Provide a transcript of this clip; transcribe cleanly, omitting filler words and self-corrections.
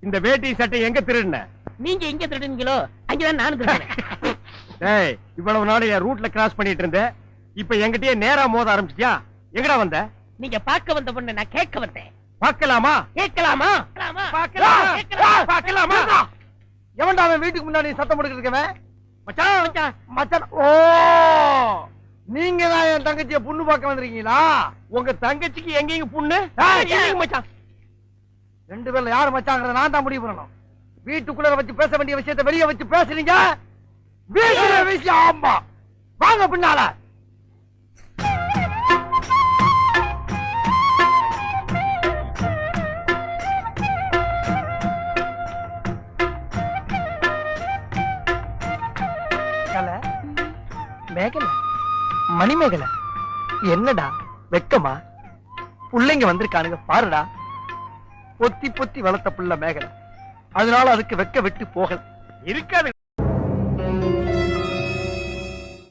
இந்த வேட்டி சட்டை எங்க திருடுன? நீங்க எங்க திருடுனீங்களோ அங்கதான் நானும் திருடுறேன். இவ்வளவு நாள் என் ரூட்ல கிராஸ் பண்ணிட்டு இருந்தேன். இப்ப என்கிட்டயே நேரா மோத ஆரம்பிச்சிட்டியா? எங்கடா வந்த? நீங்க பார்க்க வந்த பொண்ணு நான் கேட்க வந்தேன். பார்க்கலாமா? கேட்கலாமா? பார்க்கலாமா? எவன்டா அவன் வீட்டுக்கு முன்னாடி சத்தம் போட்டுக்கிட்டு இருக்கவன்? மச்சான் மச்சான் மச்சான். ஓ, நீங்க தான் என் தங்கச்சியை புண்ணு பார்க்க வந்திருக்கீங்களா? உங்க தங்கச்சிக்கு எங்கேயும் புண்ணு? மச்சான், ரெண்டு பேர்ல யாரு மச்சாங்கிறத நான் தான் முடிவு பண்ணணும். வீட்டுக்குள்ள வச்சு பேச வேண்டிய விஷயத்தை வெளியே வச்சு பேசுறீங்க. வீட்டுல விஷயம். ஆமா, வாங்க பின்னால. மேகலை, மணிமேகலை, என்னடா வெக்கமா? புள்ளைங்க வந்திருக்கானுங்க பாருடா. பொத்தி பொத்தி வளர்த்த புள்ள மேகலை, அதனால அதுக்கு வெக்க விட்டு போகல இருக்காது.